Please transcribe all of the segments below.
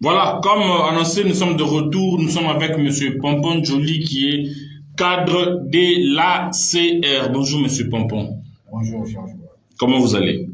Voilà, comme annoncé, nous sommes de retour. Nous sommes avec Monsieur Pompon Joli qui est cadre de l'ACR. Bonjour Monsieur Pompon. Bonjour Jean-Joueur. Comment vous allez?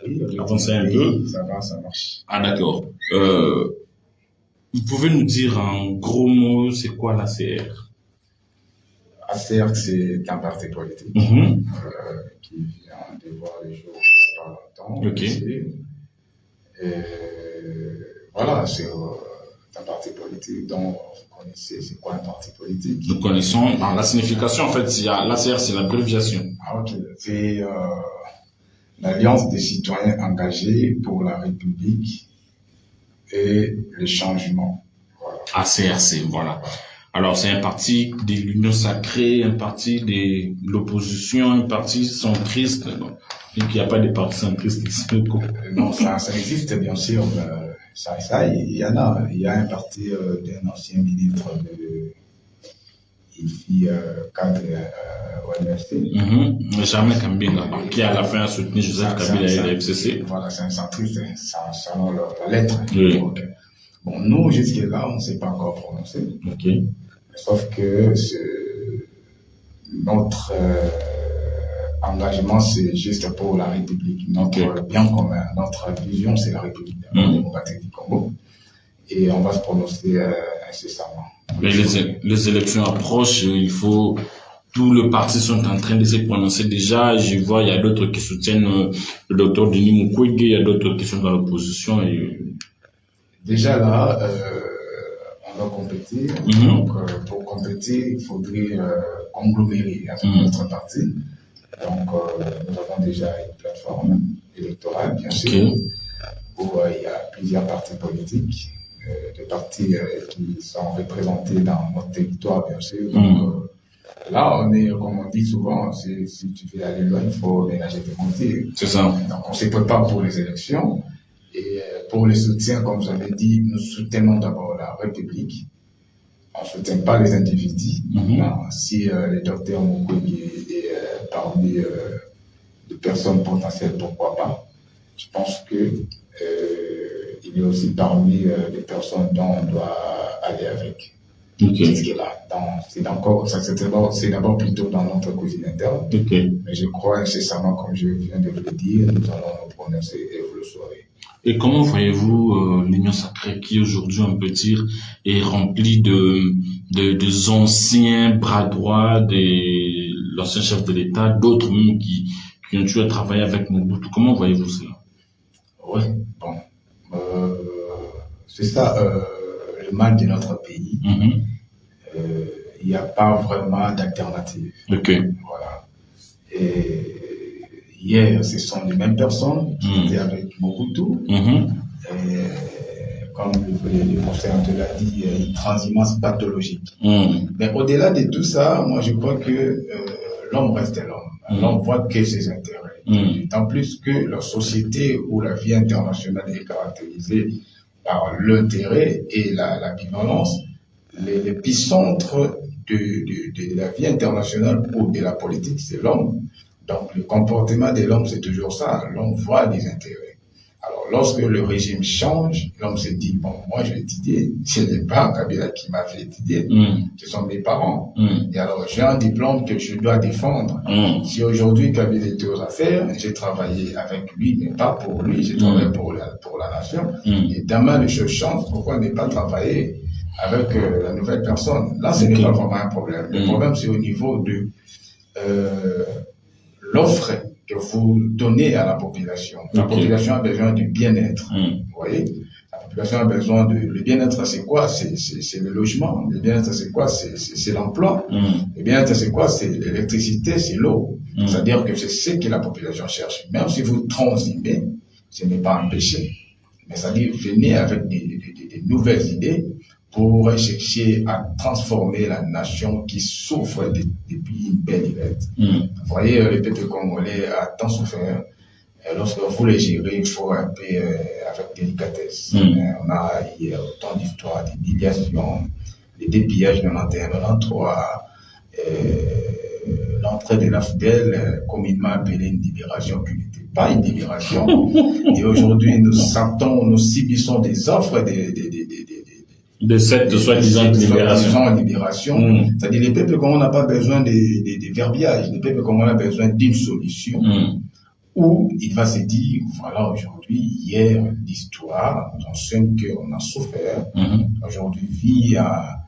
Oui, avancez un peu. Ça va, ça marche. Ah d'accord. Vous pouvez nous dire en gros mots, c'est quoi l'ACR? ACR, c'est un parti politique qui vient de voir les jours il n'y a pas longtemps. Ok. Voilà, c'est un parti politique dont vous connaissez, c'est quoi un parti politique? Nous connaissons la signification, en fait, l'ACR, c'est l'abréviation. Ah, ok. C'est l'Alliance des citoyens engagés pour la République et le changement. Voilà. ACRC, voilà. Alors, c'est un parti de l'Union sacrée, un parti de l'opposition, un parti centriste. Donc, il n'y a pas de parti centriste ici. Non, ça existe, bien sûr. Il y en a. Il y a un parti d'un ancien ministre ici, cadre ONFC. Jamais Kambinga, qui à la fin a soutenu Joseph Kabila et la FCC. Voilà, c'est un centriste, selon la lettre. Oui. Donc, bon, nous, jusque-là, on ne s'est pas encore prononcé. Ok. Sauf que notre engagement, c'est juste pour la République. Notre bien commun, notre vision, c'est la République démocratique du Congo. Et on va se prononcer incessamment. Mais les élections approchent, tous les partis sont en train de se prononcer déjà. Je vois, il y a d'autres qui soutiennent le docteur Denis Mukwege, il y a d'autres qui sont dans l'opposition. Déjà là, on doit compétir. Donc, pour compétir, il faudrait conglomérer avec notre parti. Donc, nous avons déjà une plateforme électorale, bien sûr, où il y a plusieurs partis politiques, des partis qui sont représentés dans notre territoire, bien sûr. Donc, là, on est, comme on dit souvent, si tu veux aller loin, il faut ménager tes montées. C'est ça. Donc, on se prépare pour les élections. Et pour le soutien, comme vous avez dit, nous soutenons d'abord la République. On ne soutient pas les individus. Non, si le docteur Mukwege est parmi les personnes potentielles, pourquoi pas. Je pense qu'il est aussi parmi les personnes dont on doit aller avec. C'est d'abord plutôt dans notre cuisine interne. Mais je crois incessamment, comme je viens de le dire, nous allons nous prononcer et vous le saurez. Et comment voyez-vous l'Union sacrée qui aujourd'hui, on peut dire, est remplie de anciens bras droits, de l'ancien chef de l'État, d'autres même qui ont toujours travaillé avec Mobutu? Comment voyez-vous cela? Oui, bon. C'est ça le mal de notre pays. Il n'y a pas vraiment d'alternative. Voilà. Et hier, ce sont les mêmes personnes qui étaient avec Mobutu. Comme le professeur te l'a dit, une transhumance pathologique. Mais au-delà de tout ça, moi je crois que l'homme reste l'homme. L'homme voit que ses intérêts. D'autant plus que la société où la vie internationale est caractérisée par l'intérêt et la bivalence, l'épicentre de la vie internationale ou de la politique, c'est l'homme. Donc, le comportement de l'homme, c'est toujours ça. L'homme voit des intérêts. Alors, lorsque le régime change, l'homme se dit, bon, moi, je vais étudier. Ce n'est pas Kabila qui m'a fait étudier. Ce sont mes parents. Et alors, j'ai un diplôme que je dois défendre. Si aujourd'hui Kabila était aux affaires, j'ai travaillé avec lui, mais pas pour lui. J'ai travaillé pour la nation. Et demain, les choses changent. Pourquoi ne pas travailler avec la nouvelle personne? Là, ce n'est pas vraiment un problème. Le problème, c'est au niveau de l'offre que vous donnez à la population. La population a besoin du bien-être. Vous voyez? La population a besoin le bien-être, c'est quoi? C'est le logement. Le bien-être, c'est quoi? C'est l'emploi. Le bien-être, c'est quoi? C'est l'électricité, c'est l'eau. C'est-à-dire que c'est ce que la population cherche. Même si vous transhumez, ce n'est pas un péché. Mais c'est-à-dire, venez avec des nouvelles idées pour chercher à transformer la nation qui souffre depuis une belle idée. Vous voyez, le peuple congolais a tant souffert. Lorsque vous les gérez, il faut un peu avec délicatesse. On a hier autant d'histoires, d'humiliations, des dépillages de 91-93, l'entrée de la FDL, communément appelée une libération qui n'était pas une libération. Et aujourd'hui, nous subissons des offres des De cette soi-disant libération. C'est-à-dire les peuples comme on n'a pas besoin des verbiages, les peuples comme on a besoin d'une solution où il va se dire, voilà, aujourd'hui, hier, l'histoire nous enseigne qu'on a souffert. Aujourd'hui, via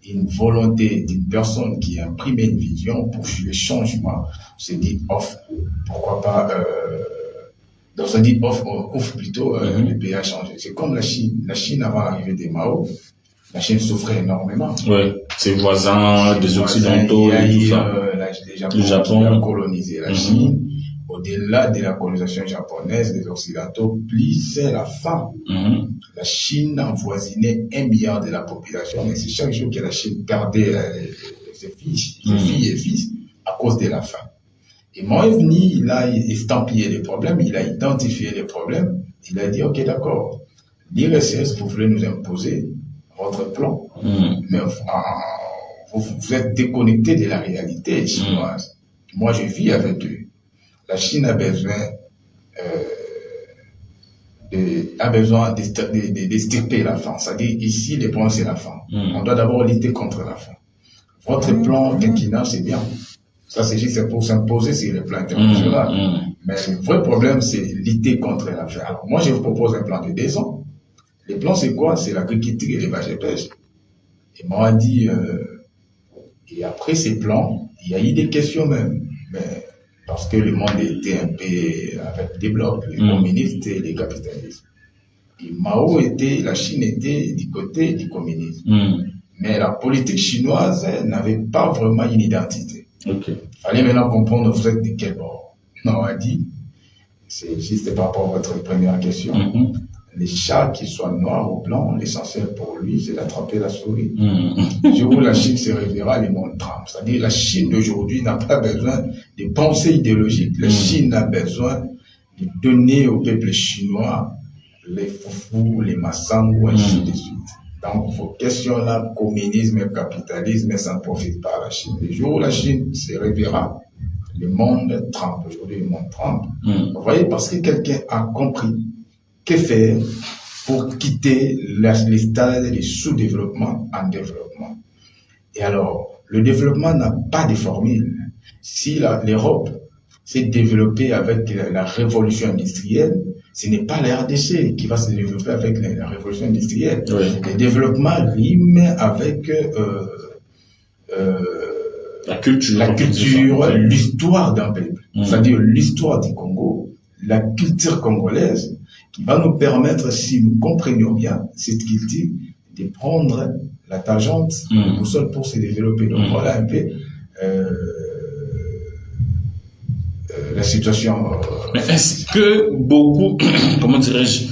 une volonté d'une personne qui a imprimé une vision pour le changement, se dit pourquoi pas, donc on dit off plutôt, le pays a changé. C'est comme la Chine. La Chine, avant l'arrivée des Mao, la Chine souffrait énormément. Oui, ses voisins, des Occidentaux et tout ça. Le Japon a colonisé la Chine. Au-delà de la colonisation japonaise, les Occidentaux plisaient la faim. La Chine avoisinait 1 milliard de la population, mais c'est chaque jour que la Chine perdait ses filles et fils à cause de la faim. Et Mao est venu, il a estampillé les problèmes, il a identifié les problèmes, il a dit, ok, d'accord, l'IRSS, vous voulez nous imposer votre plan, mais vous êtes déconnecté de la réalité chinoise. Moi, je vis avec eux. La Chine a besoin d'extirper la faim. C'est-à-dire, ici, le point, c'est la faim. On doit d'abord lutter contre la faim. Votre plan quinquennal, c'est bien. Ça, c'est juste pour s'imposer sur le plan international. Mais le vrai problème, c'est lutter contre la faim. Alors, moi, je vous propose un plan de 2 ans. Le plan, c'est quoi? C'est l'agriculture et l'élevage et pêche. Et moi, on dit, et après ces plans, il y a eu des questions même. Mais parce que le monde était un peu avec des blocs, les communistes et les capitalistes. Et la Chine était du côté du communisme. Mais la politique chinoise n'avait pas vraiment une identité. Il fallait maintenant comprendre vous êtes de quel bord. Non, on a dit, c'est juste par rapport à votre première question. Les chats, qu'ils soient noirs ou blancs, l'essentiel pour lui, c'est d'attraper la souris. Le jour où la Chine se révélera, les mondes tremblent. C'est-à-dire la Chine d'aujourd'hui n'a pas besoin de pensée idéologique. La Chine a besoin de donner au peuple chinois les foufous, les massangou, ainsi de suite. Donc, vos questions-là, communisme et capitalisme, ça ne profite pas à la Chine. Le jour où la Chine se révélera, le monde tremble. Aujourd'hui, le monde tremble. Vous voyez, parce que quelqu'un a compris que faire pour quitter les stades de sous-développement en développement. Et alors, le développement n'a pas de formule. Si l'Europe s'est développée avec la révolution industrielle, ce n'est pas la RDC qui va se développer avec la révolution industrielle. Le développement rime avec la culture, l'histoire d'un peuple. C'est-à-dire l'histoire du Congo, la culture congolaise, qui va nous permettre, si nous comprenions bien cette culture, de prendre la tangente au sol pour se développer. Donc voilà un peu la situation. Mais est-ce que beaucoup, comment dirais-je,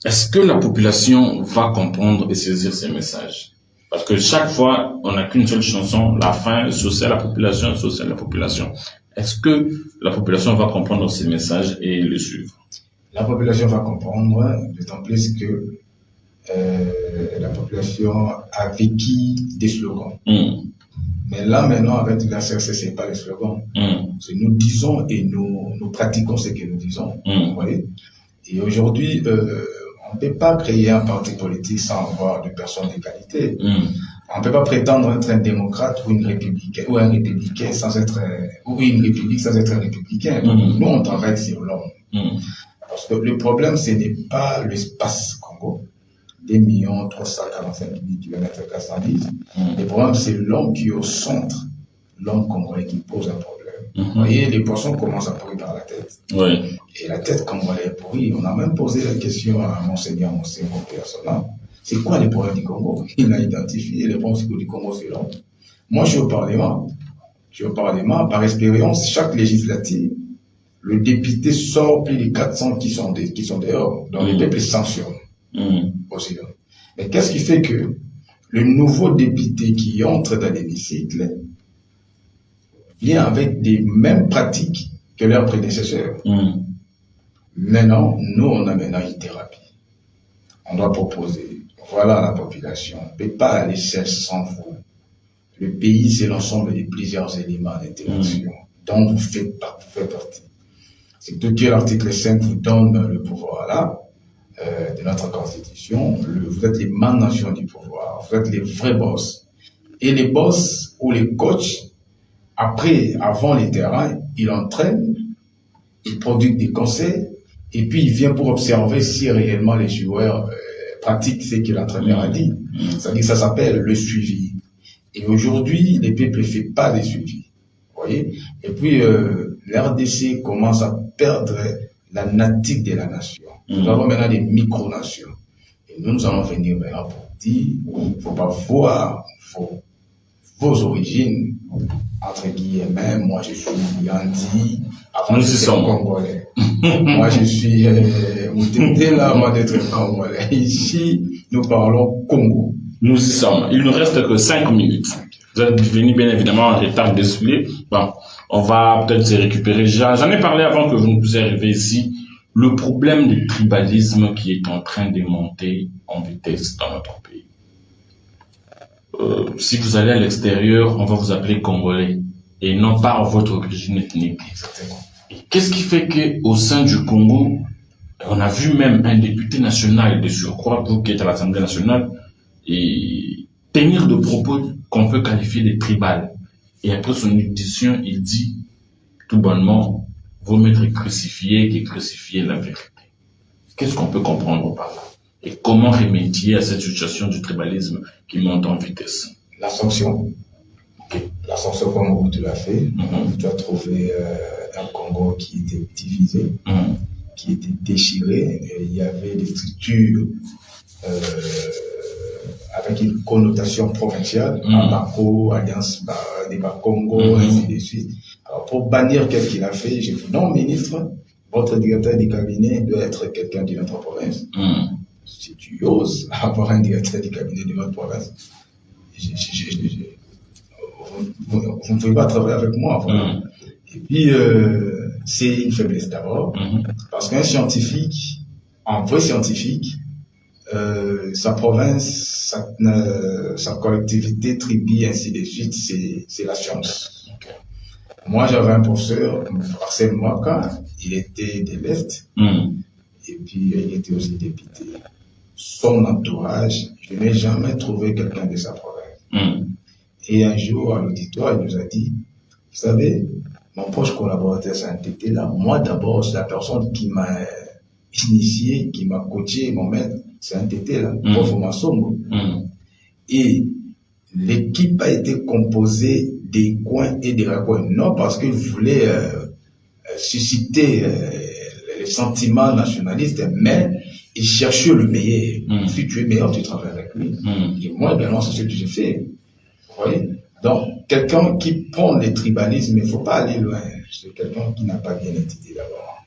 est-ce que la population va comprendre et saisir ces messages? Parce que chaque fois, on n'a qu'une seule chanson, la fin, sociale, la population, sociale, la population. Est-ce que la population va comprendre ces messages et le suivre? La population va comprendre, d'autant plus que la population a vécu des slogans. Mais là, maintenant, avec la CRC, ce n'est pas les slogans. C'est nous disons et nous pratiquons ce que nous disons. Vous voyez? Et aujourd'hui, on ne peut pas créer un parti politique sans avoir de personnes d'égalité. On ne peut pas prétendre être un démocrate ou un républicain sans être, ou une république sans être un républicain. Nous, on travaille sur l'homme. Parce que le problème, ce n'est pas l'espace Congo, 2 345 000 km 410. Le problème, c'est l'homme qui est au centre, l'homme congolais qui pose un problème. Vous voyez, les poissons commencent à pourrir par la tête. Et la tête congolaise est pourrie. On a même posé la question à Monseigneur personnel. C'est quoi les problèmes du Congo? Il a identifié les problèmes du Congo, c'est l'homme. Moi, je suis au Parlement. Par expérience, chaque législative, le député sort plus de 400 qui sont dehors. Donc, les peuples sanctionnent aussi. Mais qu'est-ce qui fait que le nouveau député qui entre dans l'hémicycle vient avec les mêmes pratiques que leurs prédécesseurs? Maintenant, nous, on a maintenant une thérapie. On doit proposer, voilà la population, on ne peut pas aller chercher sans vous. Le pays, c'est l'ensemble de plusieurs éléments d'interaction dont vous faites partie. C'est tout que l'article 5 vous donne le pouvoir là. de notre constitution, vous êtes les man-nations du pouvoir, vous êtes les vrais boss. Et les boss ou les coachs, avant les terrains, ils entraînent, ils produisent des conseils, et puis ils viennent pour observer si réellement les joueurs pratiquent ce que l'entraîneur a dit. C'est-à-dire que ça s'appelle le suivi. Et aujourd'hui, les peuples ne font pas de suivi. Vous voyez? Et puis, l'RDC commence à perdre la natique de la nation. Nous avons maintenant des micronations. Et nous allons venir maintenant pour dire, il ne faut pas voir vos origines, entre guillemets. Moi, je suis Yandi, avant d'être Congolais. Moi, je suis Moutete, là, avant d'être Congolais. Ici, nous parlons Congo. Nous y sommes. Il ne reste que 5 minutes. Vous êtes venu bien évidemment en retard désolé. Bon, on va peut-être se récupérer. J'en ai parlé avant que vous ne puissiez arriver ici. Le problème du tribalisme qui est en train de monter en vitesse dans notre pays. Si vous allez à l'extérieur, on va vous appeler Congolais et non par votre origine ethnique. Exactement. Et qu'est-ce qui fait qu'au sein du Congo, on a vu même un député national de surcroît, vous qui êtes à l'Assemblée nationale, et tenir de propos qu'on peut qualifier de tribal. Et après son audition, il dit tout bonnement, vaut m'être crucifié que crucifier la vérité. Qu'est-ce qu'on peut comprendre par là? Et comment remédier à cette situation du tribalisme qui monte en vitesse? La sanction. Okay. La sanction comme tu l'as fait. Tu as trouvé un Congo qui était divisé, qui était déchiré. Et il y avait des structures avec une connotation provinciale, Bamako, Alliance des Bas-Congo, ainsi de suite. Alors pour bannir qu'est-ce qu'il a fait, j'ai dit non, ministre, votre directeur du cabinet doit être quelqu'un de notre province. Si tu oses avoir un directeur du cabinet de notre province, vous ne pouvez pas travailler avec moi. Voilà. Et puis, c'est une faiblesse d'abord, parce qu'un scientifique, un vrai scientifique, sa province, sa collectivité, tribu, ainsi de suite, c'est la science. Okay. Moi, j'avais un professeur, Arsène Mouaka, il était de l'Est, et puis il était aussi député. Son entourage, je n'ai jamais trouvé quelqu'un de sa province. Et un jour, à l'auditoire, il nous a dit, vous savez, mon proche collaborateur, c'est un tété là. Moi, d'abord, c'est la personne qui m'a initié, qui m'a coaché, mon maître, c'est un tété là, prof Massongo. Et l'équipe a été composée des coins et des raccoins. Non parce qu'il voulait susciter les sentiments nationalistes, mais il cherchait le meilleur. Si tu es meilleur, tu travailles avec lui. Et moi, également, c'est ce que j'ai fait. Vous voyez? Donc, quelqu'un qui prend le tribalisme, il ne faut pas aller loin. C'est quelqu'un qui n'a pas bien étudié d'abord.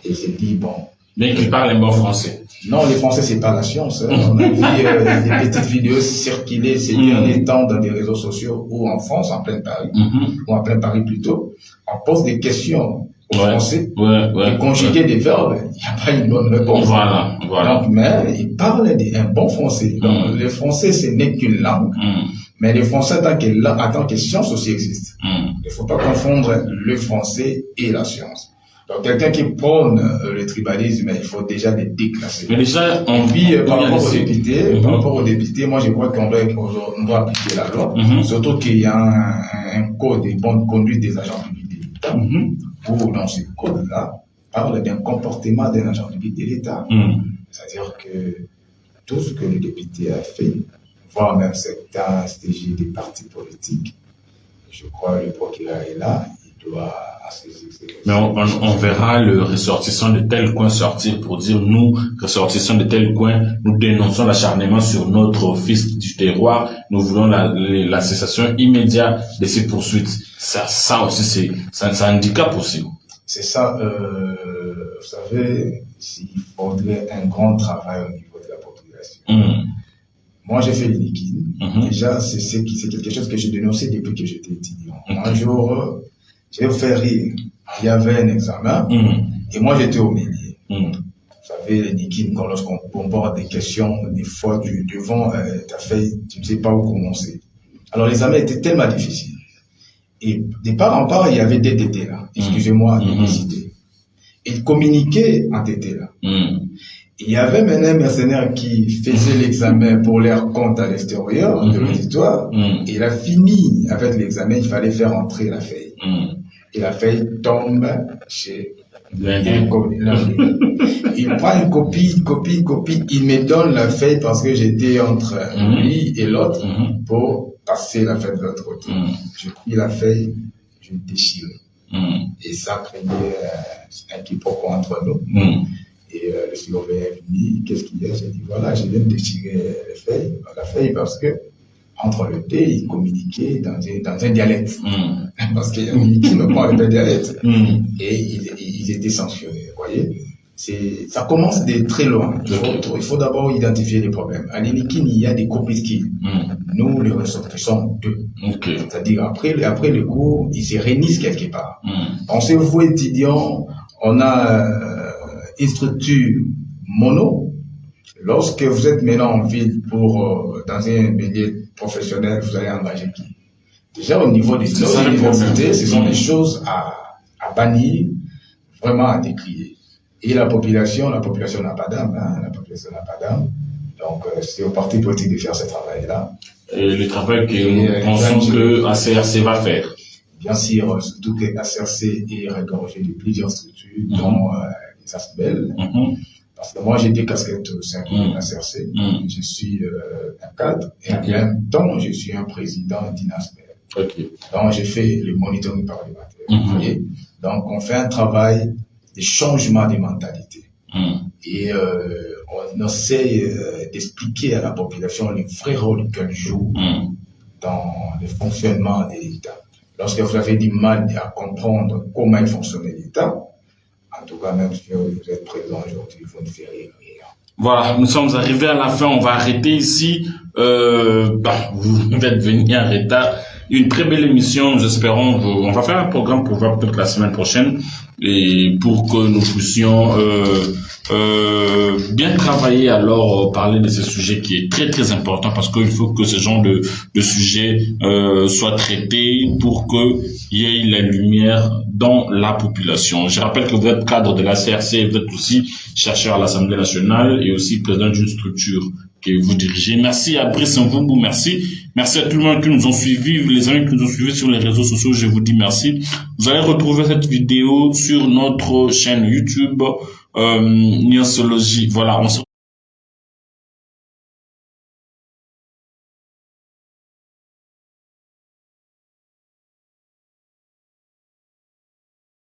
Et s'est dit, bon. Bien qu'il parle un bon français. Non, les Français, c'est pas la science. On a vu des petites vidéos circuler ces derniers temps dans des réseaux sociaux ou en France, en plein Paris, ou en plein Paris plutôt. On pose des questions aux Français et conjuguer des verbes. Il n'y a pas une bonne réponse. Voilà. Donc, mais ils parlent d'un bon français. Donc, le français, ce n'est qu'une langue. Mais le français, en tant que science aussi existe. Il ne faut pas confondre le français et la science. Donc, quelqu'un qui prône le tribalisme, il faut déjà les déclasser. Mais déjà, par rapport aux députés, moi, je crois qu'on doit appliquer la loi. Surtout qu'il y a un code de bonne conduite des agents publics de l'État. Où, dans ce code-là, parle d'un comportement d'un agent public de l'État. C'est-à-dire que tout ce que le député a fait, voire même certains STG des partis politiques, je crois que le procureur est là, il doit saisir ces questions. Mais on verra le ressortissant de tel coin sortir pour dire, nous, ressortissants de tel coin, nous dénonçons l'acharnement sur notre fils du terroir, nous voulons la cessation immédiate de ces poursuites. Ça aussi, c'est un handicap aussi. C'est ça, vous savez, il faudrait un grand travail au niveau de la population. Moi, j'ai fait le liquide. Déjà, c'est quelque chose que j'ai dénoncé depuis que j'étais étudiant. Un jour, je vais vous faire rire. Il y avait un examen et moi, j'étais au milieu. Vous savez, le liquide, lorsqu'on bombarde des questions, des fois, devant ta feuille, tu ne sais pas où commencer. Alors, l'examen était tellement difficile. Et de part en part, il y avait des tétés là. Excusez-moi de les citer. Ils communiquaient en tétés là. Il y avait maintenant un mercenaire qui faisait l'examen pour leur compte à l'extérieur de l'auditoire. Il a fini avec l'examen, il fallait faire entrer la feuille. Et la feuille tombe chez un copie. Il prend une copie, il me donne la feuille parce que j'étais entre lui et l'autre pour passer la feuille de l'autre côté. Je pris la feuille, je l'ai déchirée. Et ça craignait un quiproquo entre nous. Et le surveillant est venu, qu'est-ce qu'il y a? J'ai dit, voilà, je viens de déchirer la feuille parce que entre le thé, ils communiquaient dans un dialecte. Parce qu'il y a qui ne parle pas de dialecte. Et ils étaient sanctionnés, vous voyez. Ça commence de très loin. Il faut d'abord identifier les problèmes. À l'Inikin, il y a des copies. Nous, les ressortissants, 2. C'est-à-dire, après le cours, ils se réunissent quelque part. On se voit étudiants, on a une structure mono. Lorsque vous êtes maintenant en ville dans un milieu professionnel, vous allez engager qui? Déjà, au niveau des universités, ce sont des choses à bannir, vraiment à décrier. Et la population n'a pas d'âme, la population n'a pas d'âme. Donc, c'est au parti politique de faire ce travail-là. Et le travail que nous pensons que ACRC va faire. Bien sûr, surtout que ACRC est regorgé de plusieurs structures, dont les ASBEL. Parce que moi, j'ai des casquettes au sein de l'ACRC. Je suis un cadre et en même temps, je suis un président d'INASBEL. Donc, j'ai fait le monitoring parlementaire. Vous voyez? Donc, on fait un travail de changement de mentalité. Et on essaie d'expliquer à la population le vrai rôle qu'elle joue dans le fonctionnement de l'État. Lorsque vous avez du mal à comprendre comment fonctionne l'État, en tout cas, même si vous êtes présent aujourd'hui, vous ne ferez rien. Voilà, nous sommes arrivés à la fin, on va arrêter ici. Vous êtes venus en retard. Une très belle émission, nous espérons. On va faire un programme pour voir peut-être la semaine prochaine et pour que nous puissions bien travailler, alors parler de ce sujet qui est très très important, parce qu'il faut que ce genre de sujet soit traité pour qu'il y ait la lumière dans la population. Je rappelle que vous êtes cadre de la CRC, vous êtes aussi chercheur à l'Assemblée nationale et aussi président d'une structure que vous dirigez. Merci à Brice Mvumbu, merci. Merci à tout le monde qui nous ont suivis, les amis qui nous ont suivis sur les réseaux sociaux, je vous dis merci. Vous allez retrouver cette vidéo sur notre chaîne YouTube, Niosologie. Voilà, on se